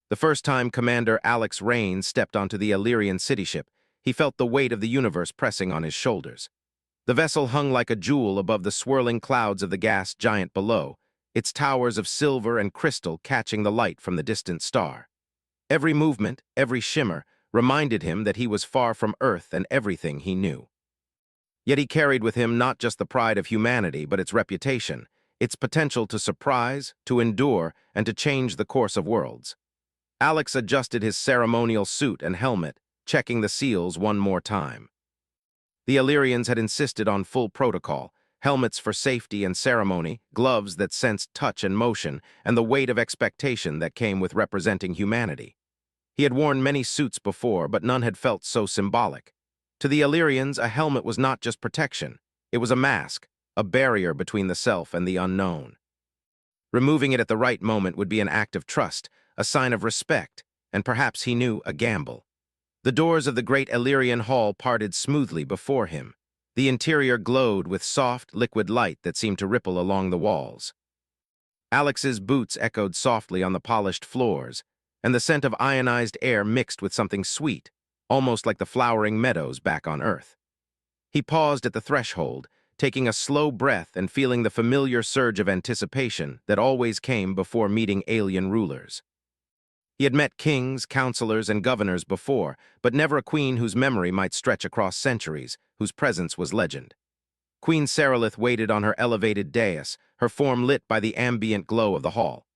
The first time Commander Alex Rains stepped onto the Illyrian city ship, he felt the weight of the universe pressing on his shoulders. The vessel hung like a jewel above the swirling clouds of the gas giant below, its towers of silver and crystal catching the light from the distant star. Every movement, every shimmer, reminded him that he was far from Earth and everything he knew. Yet he carried with him not just the pride of humanity, but its reputation, its potential to surprise, to endure, and to change the course of worlds. Alex adjusted his ceremonial suit and helmet, checking the seals one more time. The Illyrians had insisted on full protocol, helmets for safety and ceremony, gloves that sensed touch and motion, and the weight of expectation that came with representing humanity. He had worn many suits before, but none had felt so symbolic. To the Illyrians, a helmet was not just protection. It was a mask, a barrier between the self and the unknown. Removing it at the right moment would be an act of trust, a sign of respect, and perhaps he knew a gamble. The doors of the great Illyrian hall parted smoothly before him. The interior glowed with soft, liquid light that seemed to ripple along the walls. Alex's boots echoed softly on the polished floors, and the scent of ionized air mixed with something sweet, almost like the flowering meadows back on Earth. He paused at the threshold, taking a slow breath and feeling the familiar surge of anticipation that always came before meeting alien rulers. He had met kings, counselors, and governors before, but never a queen whose memory might stretch across centuries, whose presence was legend. Queen Sarilith waited on her elevated dais, her form lit by the ambient glow of the hall.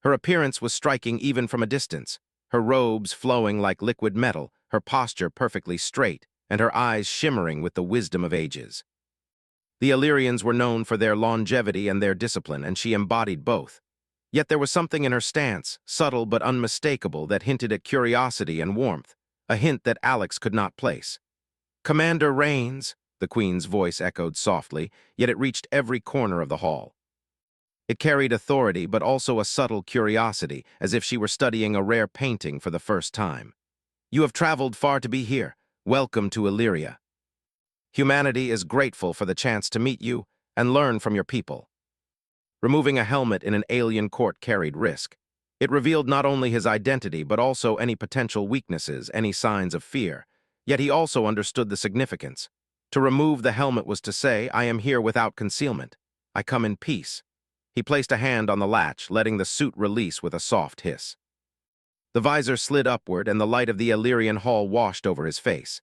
Her appearance was striking even from a distance, her robes flowing like liquid metal, her posture perfectly straight, and her eyes shimmering with the wisdom of ages. The Illyrians were known for their longevity and their discipline, and she embodied both. Yet there was something in her stance, subtle but unmistakable, that hinted at curiosity and warmth, a hint that Alex could not place. "Commander Rains," the Queen's voice echoed softly, yet it reached every corner of the hall. It carried authority, but also a subtle curiosity, as if she were studying a rare painting for the first time. "You have traveled far to be here. Welcome to Illyria. Humanity is grateful for the chance to meet you and learn from your people." Removing a helmet in an alien court carried risk. It revealed not only his identity, but also any potential weaknesses, any signs of fear. Yet he also understood the significance. To remove the helmet was to say, "I am here without concealment. I come in peace." He placed a hand on the latch, letting the suit release with a soft hiss. The visor slid upward, and the light of the Illyrian hall washed over his face.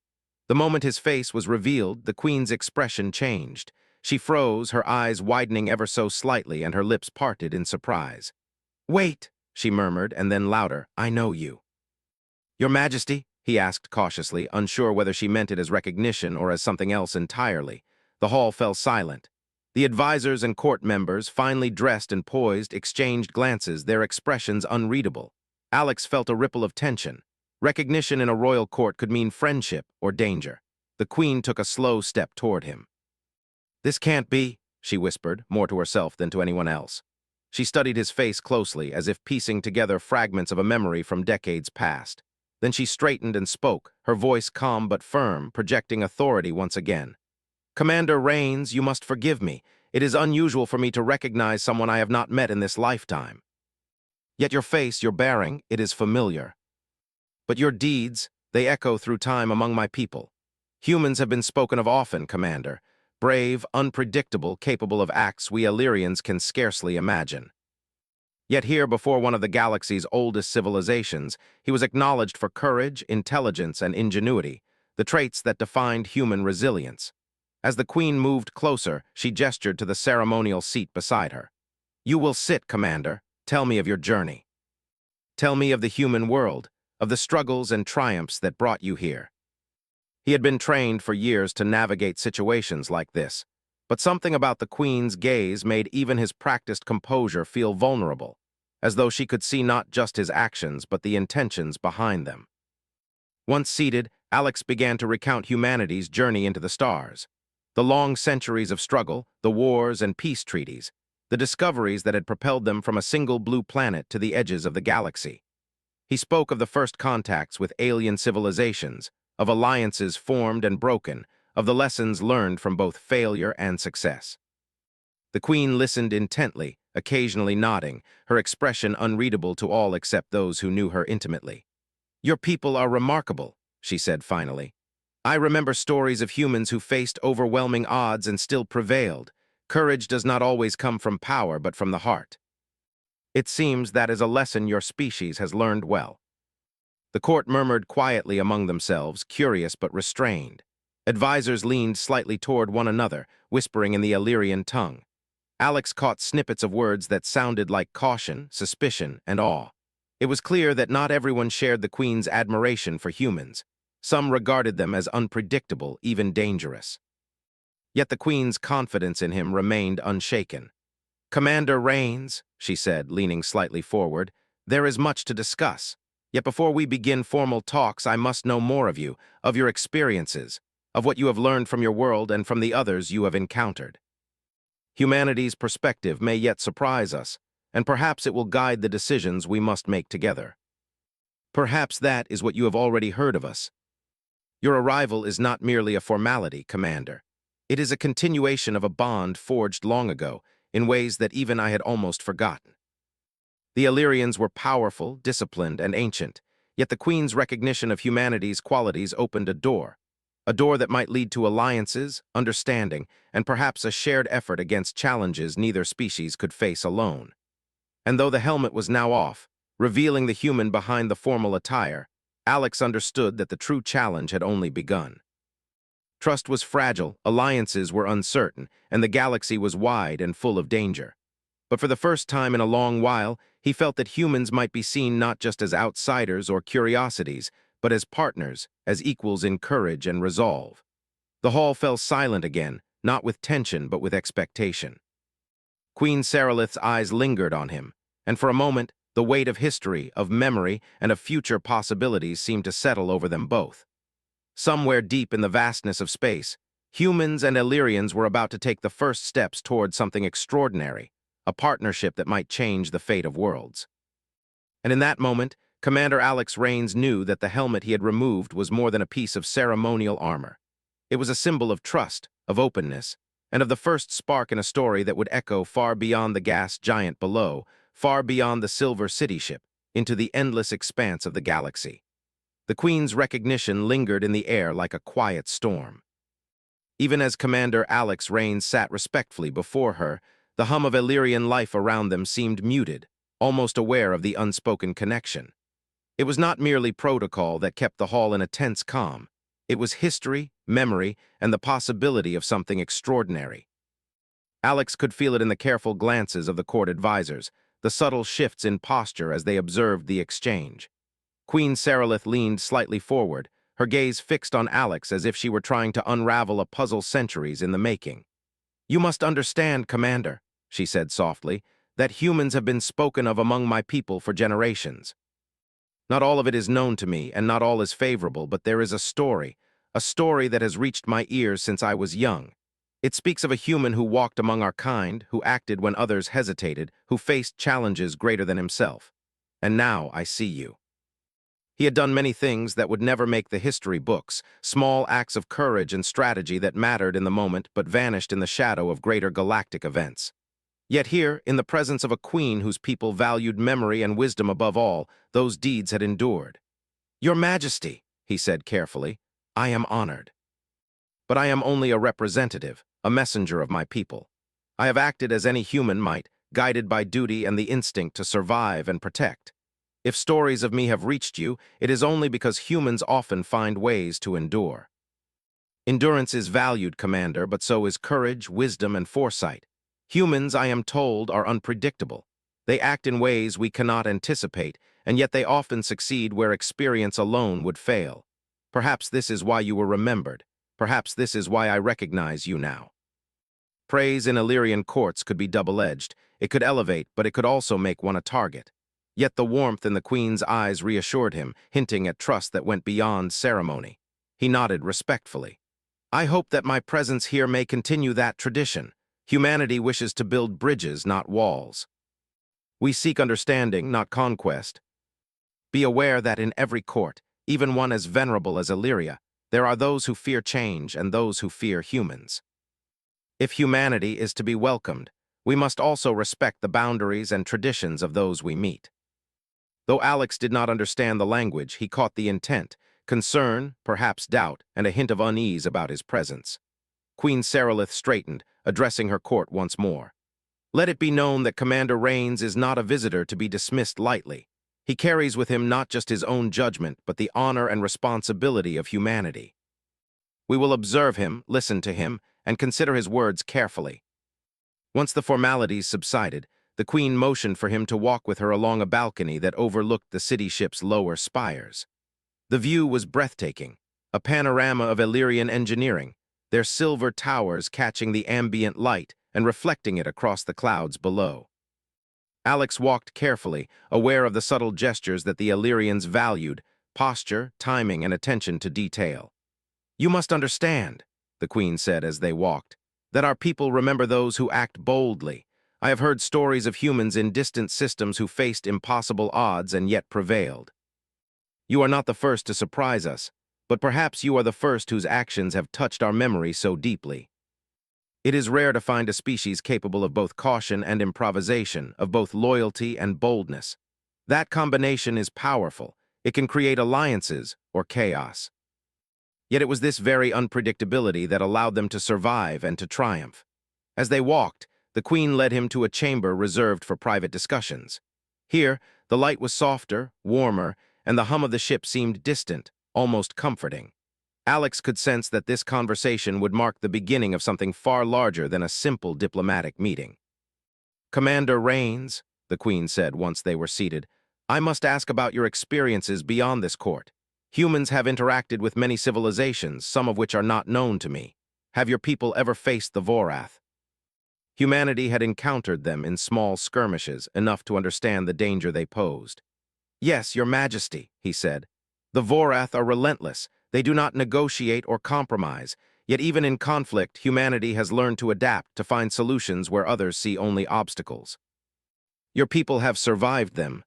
The moment his face was revealed, the Queen's expression changed. She froze, her eyes widening ever so slightly, and her lips parted in surprise. "Wait," she murmured, and then louder, "I know you." "Your Majesty?" he asked cautiously, unsure whether she meant it as recognition or as something else entirely. The hall fell silent. The advisors and court members, finely dressed and poised, exchanged glances, their expressions unreadable. Alex felt a ripple of tension. Recognition in a royal court could mean friendship or danger. The Queen took a slow step toward him. "This can't be," she whispered, more to herself than to anyone else. She studied his face closely, as if piecing together fragments of a memory from decades past. Then she straightened and spoke, her voice calm but firm, projecting authority once again. "Commander Rains, you must forgive me. It is unusual for me to recognize someone I have not met in this lifetime. Yet your face, your bearing, it is familiar. But your deeds, they echo through time among my people. Humans have been spoken of often, Commander. Brave, unpredictable, capable of acts we Illyrians can scarcely imagine. Yet here, before one of the galaxy's oldest civilizations, he was acknowledged for courage, intelligence, and ingenuity, the traits that defined human resilience. As the Queen moved closer, she gestured to the ceremonial seat beside her. "You will sit, Commander. Tell me of your journey. Tell me of the human world, of the struggles and triumphs that brought you here." He had been trained for years to navigate situations like this, but something about the Queen's gaze made even his practiced composure feel vulnerable, as though she could see not just his actions but the intentions behind them. Once seated, Alex began to recount humanity's journey into the stars. The long centuries of struggle, the wars and peace treaties, the discoveries that had propelled them from a single blue planet to the edges of the galaxy. He spoke of the first contacts with alien civilizations, of alliances formed and broken, of the lessons learned from both failure and success. The Queen listened intently, occasionally nodding, her expression unreadable to all except those who knew her intimately. "Your people are remarkable," she said finally. "I remember stories of humans who faced overwhelming odds and still prevailed. Courage does not always come from power, but from the heart. It seems that is a lesson your species has learned well." The court murmured quietly among themselves, curious but restrained. Advisors leaned slightly toward one another, whispering in the Illyrian tongue. Alex caught snippets of words that sounded like caution, suspicion, and awe. It was clear that not everyone shared the Queen's admiration for humans. Some regarded them as unpredictable, even dangerous. Yet the Queen's confidence in him remained unshaken. "Commander Rains," she said, leaning slightly forward, "there is much to discuss. Yet before we begin formal talks, I must know more of your experiences, of what you have learned from your world and from the others you have encountered. Humanity's perspective may yet surprise us, and perhaps it will guide the decisions we must make together. Perhaps that is what you have already heard of us. Your arrival is not merely a formality, Commander. It is a continuation of a bond forged long ago, in ways that even I had almost forgotten. The Illyrians were powerful, disciplined, and ancient, yet the Queen's recognition of humanity's qualities opened a door that might lead to alliances, understanding, and perhaps a shared effort against challenges neither species could face alone. And though the helmet was now off, revealing the human behind the formal attire, Alex understood that the true challenge had only begun. Trust was fragile, alliances were uncertain, and the galaxy was wide and full of danger. But for the first time in a long while, he felt that humans might be seen not just as outsiders or curiosities, but as partners, as equals in courage and resolve. The hall fell silent again, not with tension but with expectation. Queen Saralith's eyes lingered on him, and for a moment, the weight of history, of memory, and of future possibilities seemed to settle over them both. Somewhere deep in the vastness of space, humans and Illyrians were about to take the first steps toward something extraordinary, a partnership that might change the fate of worlds. And in that moment, Commander Alex Rains knew that the helmet he had removed was more than a piece of ceremonial armor. It was a symbol of trust, of openness, and of the first spark in a story that would echo far beyond the gas giant below, far beyond the silver city ship, into the endless expanse of the galaxy. The Queen's recognition lingered in the air like a quiet storm. Even as Commander Alex Rains sat respectfully before her, the hum of Illyrian life around them seemed muted, almost aware of the unspoken connection. It was not merely protocol that kept the hall in a tense calm. It was history, memory, and the possibility of something extraordinary. Alex could feel it in the careful glances of the court advisors, the subtle shifts in posture as they observed the exchange. Queen Saralith leaned slightly forward, her gaze fixed on Alex as if she were trying to unravel a puzzle centuries in the making. "You must understand, Commander," she said softly, "that humans have been spoken of among my people for generations. Not all of it is known to me, and not all is favorable, but there is a story that has reached my ears since I was young. It speaks of a human who walked among our kind, who acted when others hesitated, who faced challenges greater than himself. And now I see you." He had done many things that would never make the history books, small acts of courage and strategy that mattered in the moment but vanished in the shadow of greater galactic events. Yet here, in the presence of a queen whose people valued memory and wisdom above all, those deeds had endured. "Your Majesty," he said carefully, "I am honored. But I am only a representative, a messenger of my people. I have acted as any human might, guided by duty and the instinct to survive and protect. If stories of me have reached you, it is only because humans often find ways to endure. Endurance is valued, Commander, but so is courage, wisdom, and foresight. Humans, I am told, are unpredictable. They act in ways we cannot anticipate, and yet they often succeed where experience alone would fail. Perhaps this is why you were remembered. Perhaps this is why I recognize you now." Praise in Illyrian courts could be double-edged. It could elevate, but it could also make one a target. Yet the warmth in the Queen's eyes reassured him, hinting at trust that went beyond ceremony. He nodded respectfully. "I hope that my presence here may continue that tradition. Humanity wishes to build bridges, not walls. We seek understanding, not conquest. Be aware that in every court, even one as venerable as Illyria, there are those who fear change and those who fear humans. If humanity is to be welcomed, We must also respect the boundaries and traditions of those we meet. Though Alex did not understand the language, he caught the intent, concern, perhaps doubt, and a hint of unease about his presence. Queen Sarilith straightened, addressing her court once more. Let it be known that Commander Rains is not a visitor to be dismissed lightly. He carries with him not just his own judgment, but the honor and responsibility of humanity. We will observe him, listen to him, and consider his words carefully. Once the formalities subsided, the Queen motioned for him to walk with her along a balcony that overlooked the city ship's lower spires. The view was breathtaking, a panorama of Illyrian engineering, their silver towers catching the ambient light and reflecting it across the clouds below. Alex walked carefully, aware of the subtle gestures that the Illyrians valued, posture, timing, and attention to detail. "You must understand," the Queen said as they walked, "that our people remember those who act boldly. I have heard stories of humans in distant systems who faced impossible odds and yet prevailed. You are not the first to surprise us, but perhaps you are the first whose actions have touched our memory so deeply. It is rare to find a species capable of both caution and improvisation, of both loyalty and boldness. That combination is powerful. It can create alliances or chaos. Yet it was this very unpredictability that allowed them to survive and to triumph. As they walked, the Queen led him to a chamber reserved for private discussions. Here, the light was softer, warmer, and the hum of the ship seemed distant, almost comforting. Alex could sense that this conversation would mark the beginning of something far larger than a simple diplomatic meeting. "Commander Rains," the Queen said once they were seated, "I must ask about your experiences beyond this court. Humans have interacted with many civilizations, some of which are not known to me. Have your people ever faced the Vorath?" Humanity had encountered them in small skirmishes, enough to understand the danger they posed. "Yes, Your Majesty," he said. "The Vorath are relentless. They do not negotiate or compromise, yet even in conflict, humanity has learned to adapt, to find solutions where others see only obstacles. Your people have survived them.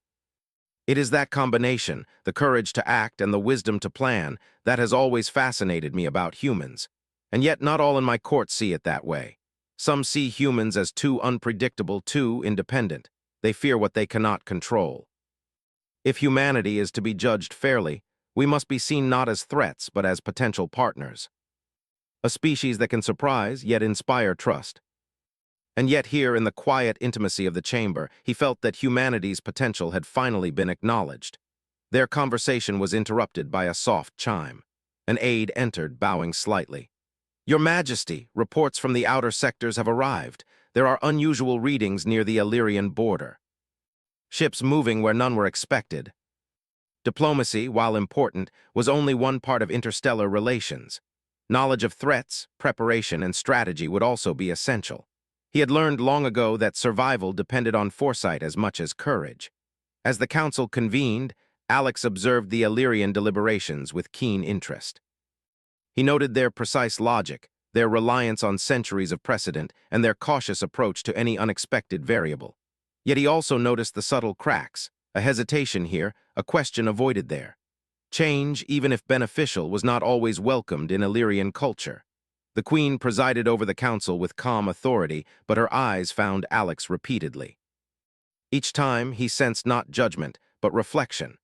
It is that combination, the courage to act and the wisdom to plan, that has always fascinated me about humans. And yet not all in my court see it that way. Some see humans as too unpredictable, too independent. They fear what they cannot control. If humanity is to be judged fairly, we must be seen not as threats, but as potential partners. A species that can surprise, yet inspire trust. And yet here, in the quiet intimacy of the chamber, he felt that humanity's potential had finally been acknowledged. Their conversation was interrupted by a soft chime. An aide entered, bowing slightly. "Your Majesty, reports from the outer sectors have arrived. There are unusual readings near the Illyrian border. Ships moving where none were expected." Diplomacy, while important, was only one part of interstellar relations. Knowledge of threats, preparation, and strategy would also be essential. He had learned long ago that survival depended on foresight as much as courage. As the council convened, Alex observed the Illyrian deliberations with keen interest. He noted their precise logic, their reliance on centuries of precedent, and their cautious approach to any unexpected variable. Yet he also noticed the subtle cracks, a hesitation here, a question avoided there. Change, even if beneficial, was not always welcomed in Illyrian culture. The Queen presided over the council with calm authority, but her eyes found Alex repeatedly. Each time, he sensed not judgment, but reflection.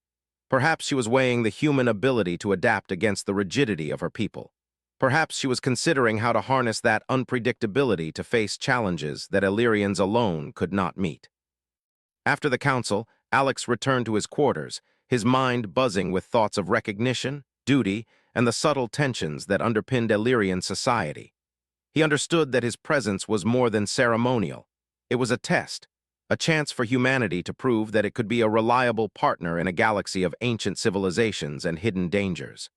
Perhaps she was weighing the human ability to adapt against the rigidity of her people. Perhaps she was considering how to harness that unpredictability to face challenges that Illyrians alone could not meet. After the council, Alex returned to his quarters, his mind buzzing with thoughts of recognition, duty, and the subtle tensions that underpinned Illyrian society. He understood that his presence was more than ceremonial. It was a test, a chance for humanity to prove that it could be a reliable partner in a galaxy of ancient civilizations and hidden dangers.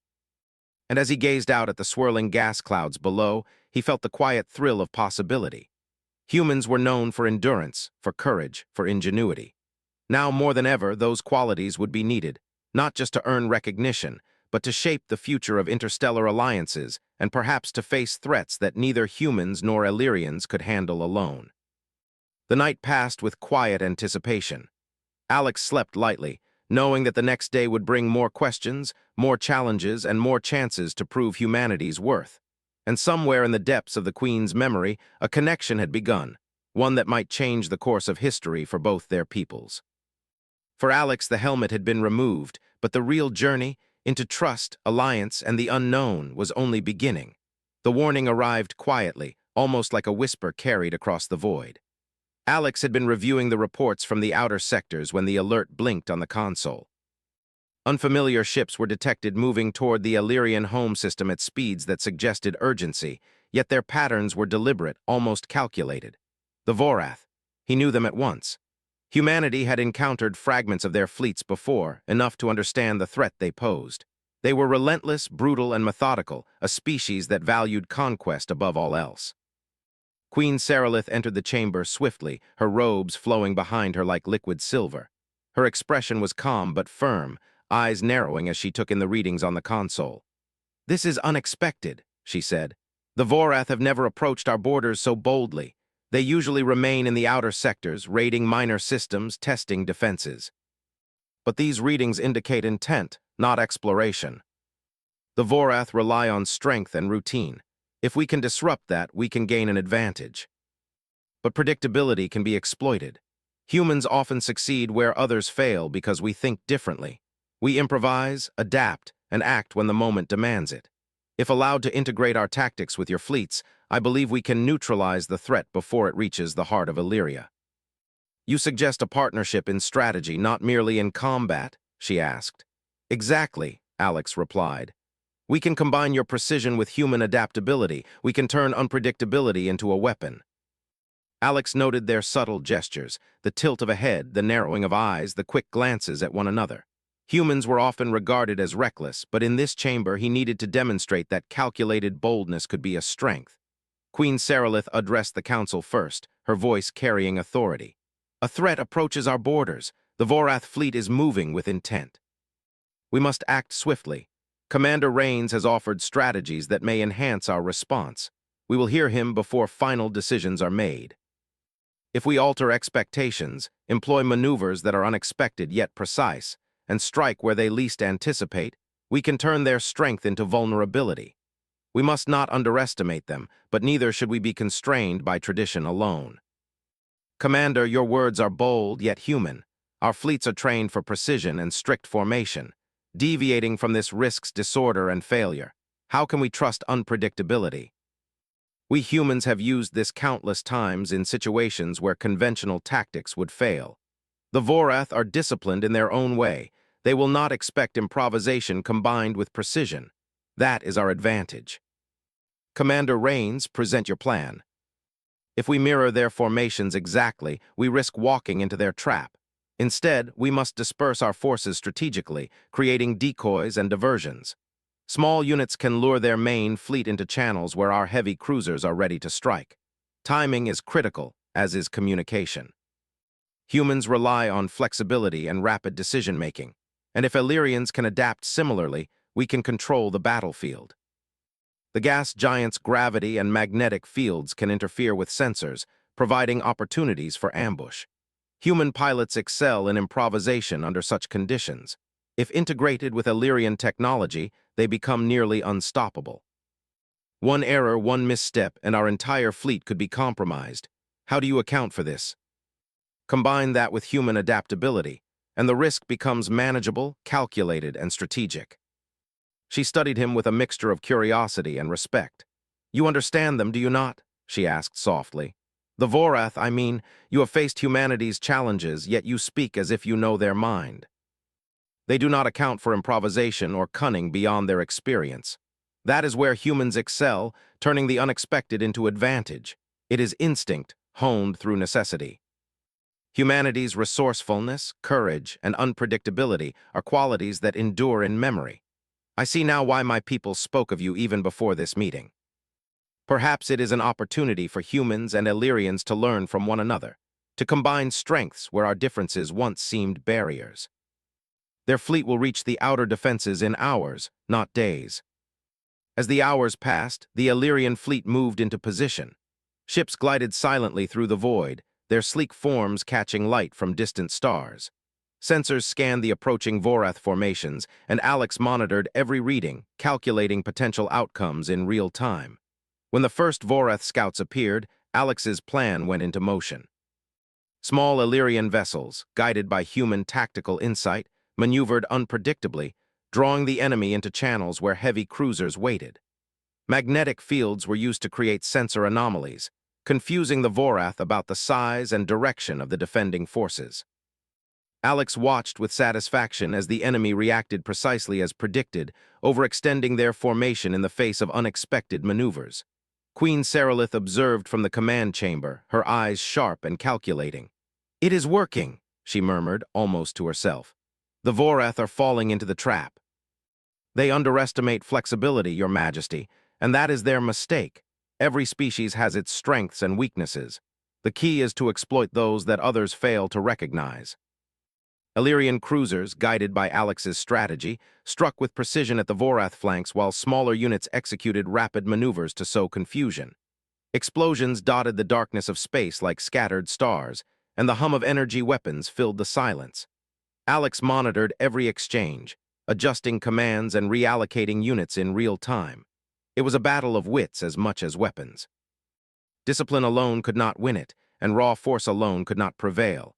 And as he gazed out at the swirling gas clouds below, he felt the quiet thrill of possibility. Humans were known for endurance, for courage, for ingenuity. Now more than ever, those qualities would be needed, not just to earn recognition, but to shape the future of interstellar alliances and perhaps to face threats that neither humans nor Illyrians could handle alone. The night passed with quiet anticipation. Alex slept lightly, knowing that the next day would bring more questions, more challenges, and more chances to prove humanity's worth. And somewhere in the depths of the Queen's memory, a connection had begun, one that might change the course of history for both their peoples. For Alex, the helmet had been removed, but the real journey into trust, alliance, and the unknown was only beginning. The warning arrived quietly, almost like a whisper carried across the void. Alex had been reviewing the reports from the outer sectors when the alert blinked on the console. Unfamiliar ships were detected moving toward the Illyrian home system at speeds that suggested urgency, yet their patterns were deliberate, almost calculated. The Vorath. He knew them at once. Humanity had encountered fragments of their fleets before, enough to understand the threat they posed. They were relentless, brutal, and methodical, a species that valued conquest above all else. Queen Sarilith entered the chamber swiftly, her robes flowing behind her like liquid silver. Her expression was calm but firm, eyes narrowing as she took in the readings on the console. "This is unexpected," she said. "The Vorath have never approached our borders so boldly. They usually remain in the outer sectors, raiding minor systems, testing defenses. But these readings indicate intent, not exploration. The Vorath rely on strength and routine. If we can disrupt that, we can gain an advantage. But predictability can be exploited. Humans often succeed where others fail because we think differently. We improvise, adapt, and act when the moment demands it. If allowed to integrate our tactics with your fleets, I believe we can neutralize the threat before it reaches the heart of Illyria." "You suggest a partnership in strategy, not merely in combat?" she asked. "Exactly," Alex replied. "We can combine your precision with human adaptability. We can turn unpredictability into a weapon." Alex noted their subtle gestures, the tilt of a head, the narrowing of eyes, the quick glances at one another. Humans were often regarded as reckless, but in this chamber he needed to demonstrate that calculated boldness could be a strength. Queen Sarilith addressed the council first, her voice carrying authority. "A threat approaches our borders. The Vorath fleet is moving with intent. We must act swiftly. Commander Rains has offered strategies that may enhance our response. We will hear him before final decisions are made. If we alter expectations, employ maneuvers that are unexpected yet precise, and strike where they least anticipate, we can turn their strength into vulnerability. We must not underestimate them, but neither should we be constrained by tradition alone. Commander, your words are bold yet human. Our fleets are trained for precision and strict formation. Deviating from this risks disorder and failure. How can we trust unpredictability? We humans have used this countless times in situations where conventional tactics would fail. The Vorath are disciplined in their own way. They will not expect improvisation combined with precision. That is our advantage. Commander Rains, present your plan. If we mirror their formations exactly, we risk walking into their trap. Instead, we must disperse our forces strategically, creating decoys and diversions. Small units can lure their main fleet into channels where our heavy cruisers are ready to strike. Timing is critical, as is communication. Humans rely on flexibility and rapid decision-making, and if Illyrians can adapt similarly, we can control the battlefield. The gas giant's gravity and magnetic fields can interfere with sensors, providing opportunities for ambush. Human pilots excel in improvisation under such conditions. If integrated with Illyrian technology, they become nearly unstoppable. One error, one misstep, and our entire fleet could be compromised. How do you account for this? Combine that with human adaptability, and the risk becomes manageable, calculated, and strategic. She studied him with a mixture of curiosity and respect. "You understand them, do you not?" she asked softly. "The Vorath, I mean, you have faced humanity's challenges, yet you speak as if you know their mind. They do not account for improvisation or cunning beyond their experience. That is where humans excel, turning the unexpected into advantage. It is instinct, honed through necessity. Humanity's resourcefulness, courage, and unpredictability are qualities that endure in memory. I see now why my people spoke of you even before this meeting. Perhaps it is an opportunity for humans and Illyrians to learn from one another, to combine strengths where our differences once seemed barriers. Their fleet will reach the outer defenses in hours, not days." As the hours passed, the Illyrian fleet moved into position. Ships glided silently through the void, their sleek forms catching light from distant stars. Sensors scanned the approaching Vorath formations, and Alex monitored every reading, calculating potential outcomes in real time. When the first Vorath scouts appeared, Alex's plan went into motion. Small Illyrian vessels, guided by human tactical insight, maneuvered unpredictably, drawing the enemy into channels where heavy cruisers waited. Magnetic fields were used to create sensor anomalies, confusing the Vorath about the size and direction of the defending forces. Alex watched with satisfaction as the enemy reacted precisely as predicted, overextending their formation in the face of unexpected maneuvers. Queen Seralith observed from the command chamber, her eyes sharp and calculating. "It is working," she murmured, almost to herself. "The Vorath are falling into the trap. They underestimate flexibility, Your Majesty, and that is their mistake. Every species has its strengths and weaknesses. The key is to exploit those that others fail to recognize." Illyrian cruisers, guided by Alex's strategy, struck with precision at the Vorath flanks while smaller units executed rapid maneuvers to sow confusion. Explosions dotted the darkness of space like scattered stars, and the hum of energy weapons filled the silence. Alex monitored every exchange, adjusting commands and reallocating units in real time. It was a battle of wits as much as weapons. Discipline alone could not win it, and raw force alone could not prevail.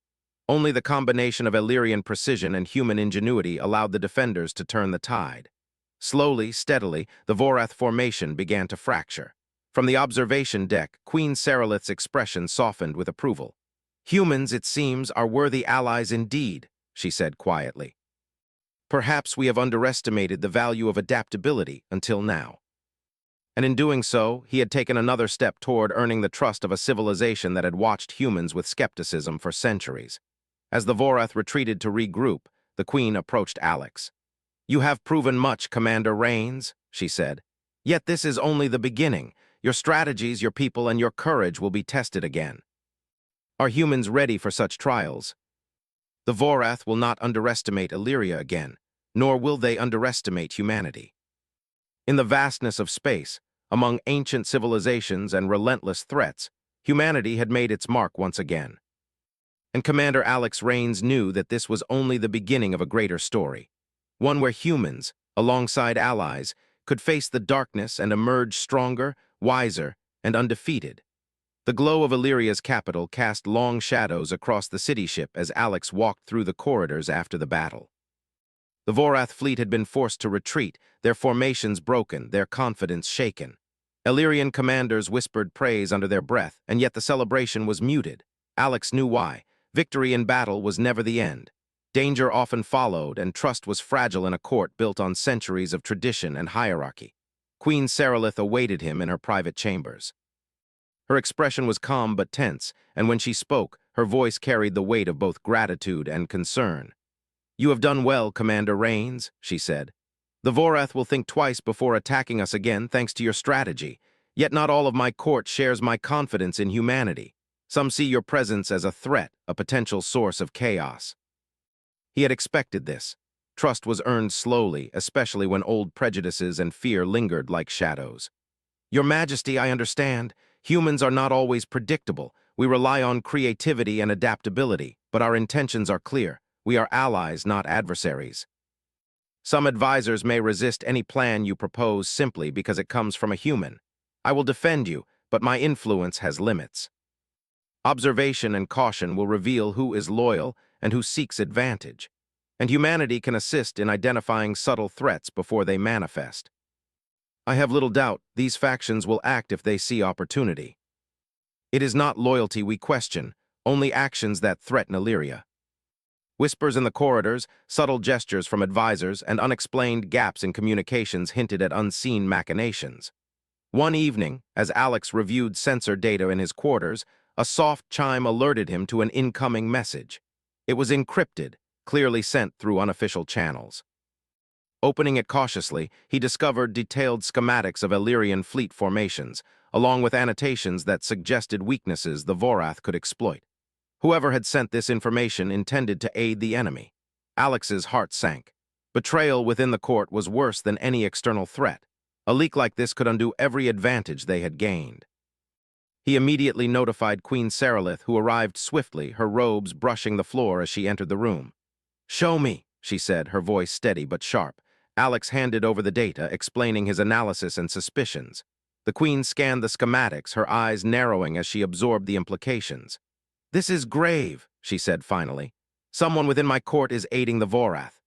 Only the combination of Illyrian precision and human ingenuity allowed the defenders to turn the tide. Slowly, steadily, the Vorath formation began to fracture. From the observation deck, Queen Seralith's expression softened with approval. "Humans, it seems, are worthy allies indeed," she said quietly. "Perhaps we have underestimated the value of adaptability until now." And in doing so, he had taken another step toward earning the trust of a civilization that had watched humans with skepticism for centuries. As the Vorath retreated to regroup, the Queen approached Alex. "You have proven much, Commander Rains," she said. "Yet this is only the beginning. Your strategies, your people, and your courage will be tested again. Are humans ready for such trials? The Vorath will not underestimate Illyria again, nor will they underestimate humanity. In the vastness of space, among ancient civilizations and relentless threats, humanity had made its mark once again. And Commander Alex Rains knew that this was only the beginning of a greater story, one where humans, alongside allies, could face the darkness and emerge stronger, wiser, and undefeated. The glow of Illyria's capital cast long shadows across the city-ship as Alex walked through the corridors after the battle. The Vorath fleet had been forced to retreat, their formations broken, their confidence shaken. Illyrian commanders whispered praise under their breath, and yet the celebration was muted. Alex knew why. Victory in battle was never the end. Danger often followed, and trust was fragile in a court built on centuries of tradition and hierarchy. Queen Seralith awaited him in her private chambers. Her expression was calm but tense, and when she spoke, her voice carried the weight of both gratitude and concern. "You have done well, Commander Rains," she said. "The Vorath will think twice before attacking us again thanks to your strategy. Yet not all of my court shares my confidence in humanity. Some see your presence as a threat, a potential source of chaos." He had expected this. Trust was earned slowly, especially when old prejudices and fear lingered like shadows. "Your Majesty, I understand. Humans are not always predictable. We rely on creativity and adaptability, but our intentions are clear. We are allies, not adversaries. Some advisors may resist any plan you propose simply because it comes from a human. I will defend you, but my influence has limits. Observation and caution will reveal who is loyal and who seeks advantage, and humanity can assist in identifying subtle threats before they manifest. I have little doubt these factions will act if they see opportunity. It is not loyalty we question, only actions that threaten Illyria." Whispers in the corridors, subtle gestures from advisors, and unexplained gaps in communications hinted at unseen machinations. One evening, as Alex reviewed sensor data in his quarters, a soft chime alerted him to an incoming message. It was encrypted, clearly sent through unofficial channels. Opening it cautiously, he discovered detailed schematics of Illyrian fleet formations, along with annotations that suggested weaknesses the Vorath could exploit. Whoever had sent this information intended to aid the enemy. Alex's heart sank. Betrayal within the court was worse than any external threat. A leak like this could undo every advantage they had gained. He immediately notified Queen Seralith, who arrived swiftly, her robes brushing the floor as she entered the room. "Show me," she said, her voice steady but sharp. Alex handed over the data, explaining his analysis and suspicions. The queen scanned the schematics, her eyes narrowing as she absorbed the implications. "This is grave," she said finally. "Someone within my court is aiding the Vorath.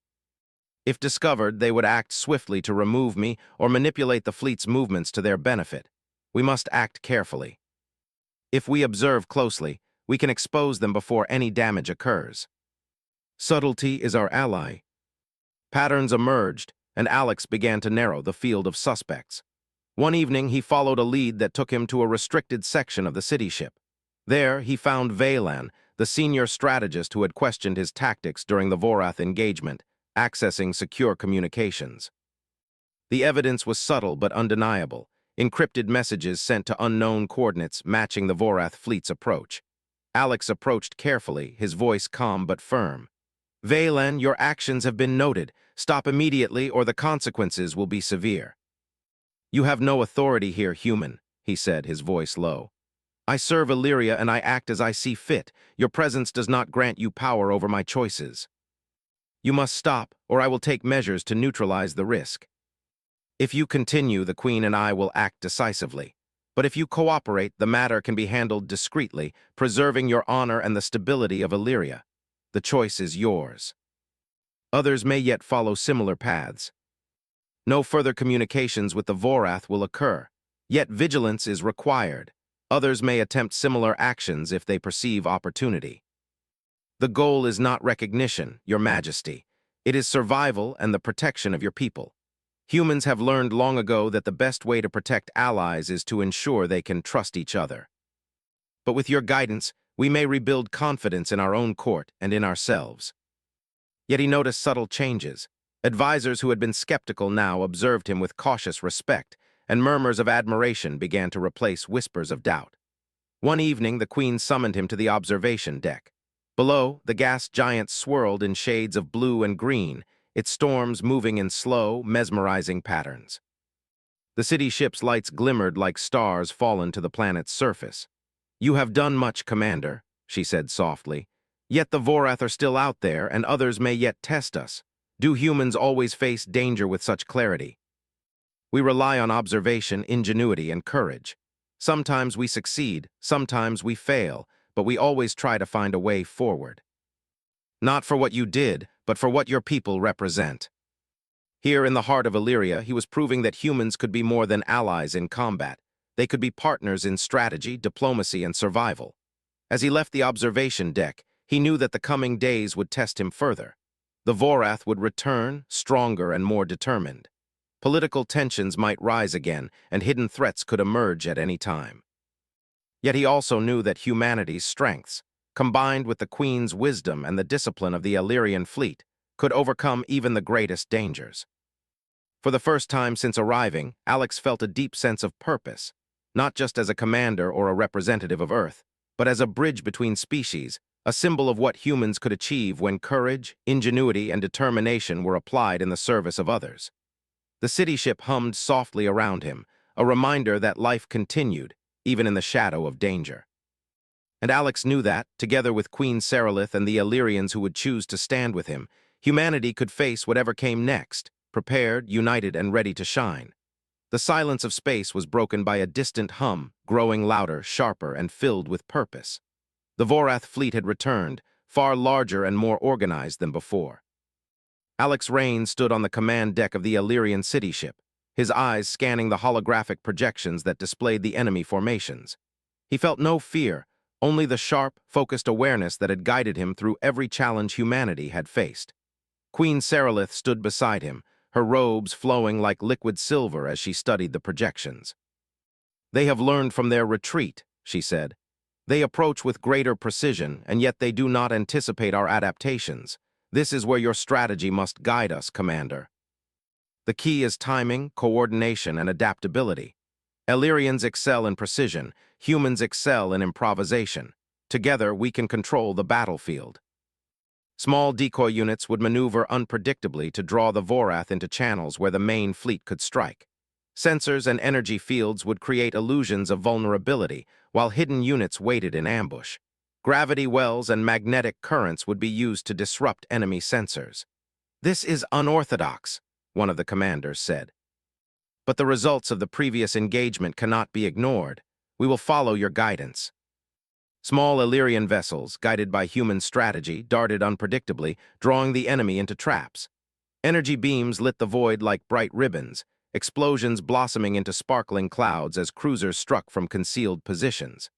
If discovered, they would act swiftly to remove me or manipulate the fleet's movements to their benefit. We must act carefully. If we observe closely, we can expose them before any damage occurs. Subtlety is our ally." Patterns emerged, and Alex began to narrow the field of suspects. One evening, he followed a lead that took him to a restricted section of the city ship. There, he found Veylan, the senior strategist who had questioned his tactics during the Vorath engagement, accessing secure communications. The evidence was subtle but undeniable, encrypted messages sent to unknown coordinates matching the Vorath fleet's approach. Alex approached carefully, his voice calm but firm. "Veylan, your actions have been noted. Stop immediately or the consequences will be severe." "You have no authority here, human," he said, his voice low. "I serve Illyria and I act as I see fit. Your presence does not grant you power over my choices. You must stop, or I will take measures to neutralize the risk. If you continue, the Queen and I will act decisively. But if you cooperate, the matter can be handled discreetly, preserving your honor and the stability of Illyria. The choice is yours. Others may yet follow similar paths. No further communications with the Vorath will occur, yet vigilance is required. Others may attempt similar actions if they perceive opportunity. The goal is not recognition, Your Majesty. It is survival and the protection of your people. Humans have learned long ago that the best way to protect allies is to ensure they can trust each other. But with your guidance, we may rebuild confidence in our own court and in ourselves." Yet he noticed subtle changes. Advisors who had been skeptical now observed him with cautious respect, and murmurs of admiration began to replace whispers of doubt. One evening, the Queen summoned him to the observation deck. Below, the gas giant swirled in shades of blue and green, its storms moving in slow, mesmerizing patterns. The city ship's lights glimmered like stars fallen to the planet's surface. "You have done much, Commander," she said softly. "Yet the Vorath are still out there, and others may yet test us. Do humans always face danger with such clarity? We rely on observation, ingenuity, and courage. Sometimes we succeed, sometimes we fail, but we always try to find a way forward. Not for what you did, but for what your people represent." Here in the heart of Illyria, he was proving that humans could be more than allies in combat. They could be partners in strategy, diplomacy, and survival. As he left the observation deck, he knew that the coming days would test him further. The Vorath would return, stronger and more determined. Political tensions might rise again, and hidden threats could emerge at any time. Yet he also knew that humanity's strengths, combined with the Queen's wisdom and the discipline of the Illyrian fleet, could overcome even the greatest dangers. For the first time since arriving, Alex felt a deep sense of purpose, not just as a commander or a representative of Earth, but as a bridge between species, a symbol of what humans could achieve when courage, ingenuity, and determination were applied in the service of others. The city ship hummed softly around him, a reminder that life continued, even in the shadow of danger. And Alex knew that, together with Queen Seralith and the Illyrians who would choose to stand with him, humanity could face whatever came next, prepared, united, and ready to shine. The silence of space was broken by a distant hum, growing louder, sharper, and filled with purpose. The Vorath fleet had returned, far larger and more organized than before. Alex Rain stood on the command deck of the Illyrian city ship, his eyes scanning the holographic projections that displayed the enemy formations. He felt no fear, only the sharp, focused awareness that had guided him through every challenge humanity had faced. Queen Seralith stood beside him, her robes flowing like liquid silver as she studied the projections. "They have learned from their retreat," she said. "They approach with greater precision, and yet they do not anticipate our adaptations. This is where your strategy must guide us, Commander. The key is timing, coordination, and adaptability. Illyrians excel in precision, humans excel in improvisation. Together, we can control the battlefield." Small decoy units would maneuver unpredictably to draw the Vorath into channels where the main fleet could strike. Sensors and energy fields would create illusions of vulnerability, while hidden units waited in ambush. Gravity wells and magnetic currents would be used to disrupt enemy sensors. "This is unorthodox," one of the commanders said. but the results of the previous engagement cannot be ignored. We will follow your guidance. Small Illyrian vessels, guided by human strategy, darted unpredictably, drawing the enemy into traps. Energy beams lit the void like bright ribbons, explosions blossoming into sparkling clouds as cruisers struck from concealed positions.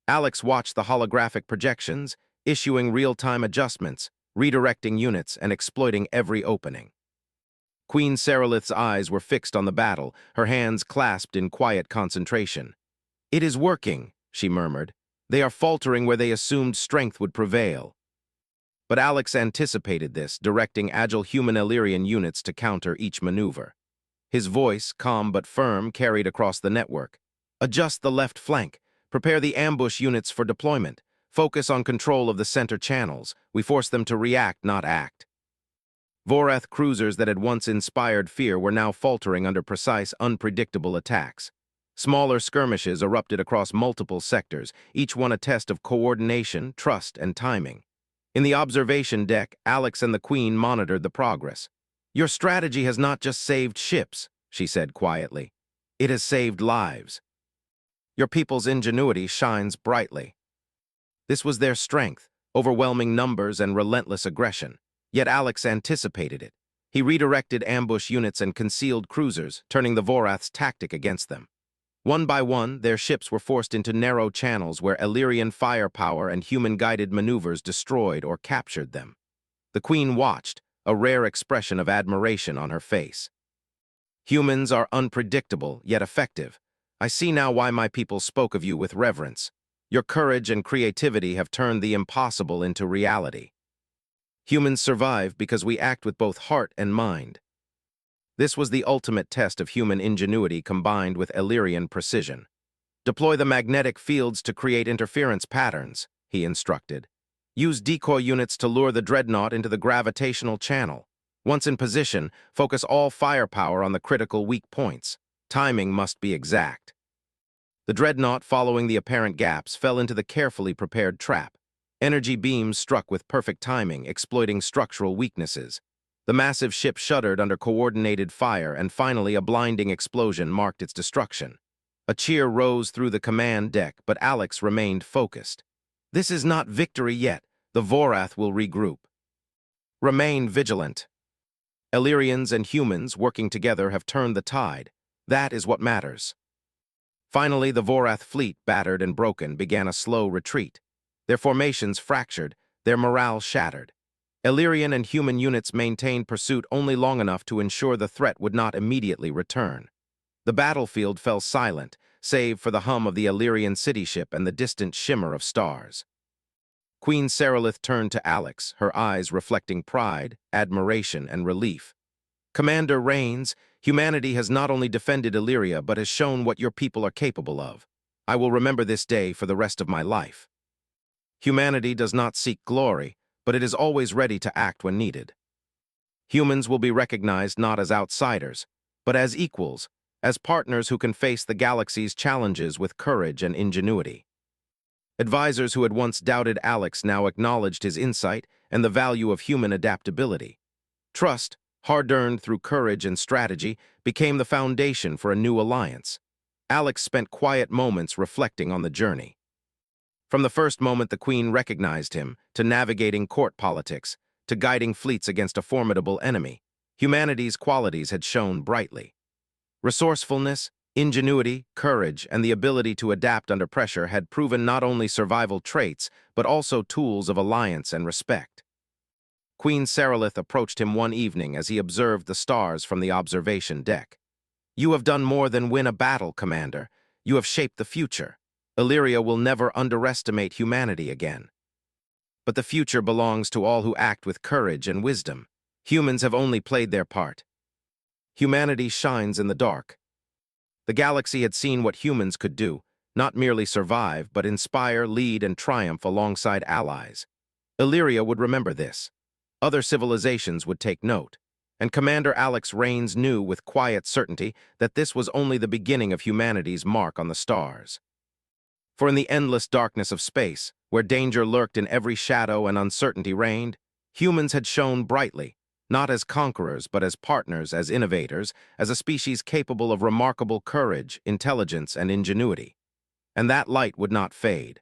Alex watched the holographic projections, issuing real-time adjustments, redirecting units and exploiting every opening. Queen Seralith's eyes were fixed on the battle, her hands clasped in quiet concentration. "It is working," she murmured. "They are faltering where they assumed strength would prevail." But Alex anticipated this, directing agile human Illyrian units to counter each maneuver. His voice, calm but firm, carried across the network. "Adjust the left flank. Prepare the ambush units for deployment. Focus on control of the center channels. We force them to react, not act." Vorath cruisers that had once inspired fear were now faltering under precise, unpredictable attacks. Smaller skirmishes erupted across multiple sectors, each one a test of coordination, trust, and timing. In the observation deck, Alex and the Queen monitored the progress. "Your strategy has not just saved ships," she said quietly. "It has saved lives. Your people's ingenuity shines brightly." This was their strength, overwhelming numbers and relentless aggression. Yet Alex anticipated it. He redirected ambush units and concealed cruisers, turning the Vorath's tactic against them. One by one, their ships were forced into narrow channels where Illyrian firepower and human-guided maneuvers destroyed or captured them. The Queen watched, a rare expression of admiration on her face. "Humans are unpredictable, yet effective. I see now why my people spoke of you with reverence. Your courage and creativity have turned the impossible into reality. Humans survive because we act with both heart and mind." This was the ultimate test of human ingenuity combined with Illyrian precision. "Deploy the magnetic fields to create interference patterns," he instructed. "Use decoy units to lure the dreadnought into the gravitational channel. Once in position, focus all firepower on the critical weak points. Timing must be exact." The dreadnought, following the apparent gaps, fell into the carefully prepared trap. Energy beams struck with perfect timing, exploiting structural weaknesses. The massive ship shuddered under coordinated fire, and finally a blinding explosion marked its destruction. A cheer rose through the command deck, but Alex remained focused. "This is not victory yet. The Vorath will regroup. Remain vigilant. Illyrians and humans working together have turned the tide. That is what matters." Finally, the Vorath fleet, battered and broken, began a slow retreat. Their formations fractured, their morale shattered. Illyrian and human units maintained pursuit only long enough to ensure the threat would not immediately return. The battlefield fell silent, save for the hum of the Illyrian city ship and the distant shimmer of stars. Queen Seralith turned to Alex, her eyes reflecting pride, admiration, and relief. "Commander Rains, humanity has not only defended Illyria but has shown what your people are capable of. I will remember this day for the rest of my life." Humanity does not seek glory, but it is always ready to act when needed. Humans will be recognized not as outsiders, but as equals, as partners who can face the galaxy's challenges with courage and ingenuity. Advisors who had once doubted Alex now acknowledged his insight and the value of human adaptability. Trust, hard-earned through courage and strategy, became the foundation for a new alliance. Alex spent quiet moments reflecting on the journey. From the first moment the Queen recognized him, to navigating court politics, to guiding fleets against a formidable enemy, humanity's qualities had shone brightly. Resourcefulness, ingenuity, courage, and the ability to adapt under pressure had proven not only survival traits, but also tools of alliance and respect. Queen Seralith approached him one evening as he observed the stars from the observation deck. "You have done more than win a battle, Commander. You have shaped the future. Illyria will never underestimate humanity again. But the future belongs to all who act with courage and wisdom. Humans have only played their part. Humanity shines in the dark." The galaxy had seen what humans could do, not merely survive, but inspire, lead, and triumph alongside allies. Illyria would remember this. Other civilizations would take note. And Commander Alex Rains knew with quiet certainty that this was only the beginning of humanity's mark on the stars. For in the endless darkness of space, where danger lurked in every shadow and uncertainty reigned, humans had shone brightly, not as conquerors, but as partners, as innovators, as a species capable of remarkable courage, intelligence, and ingenuity. And that light would not fade.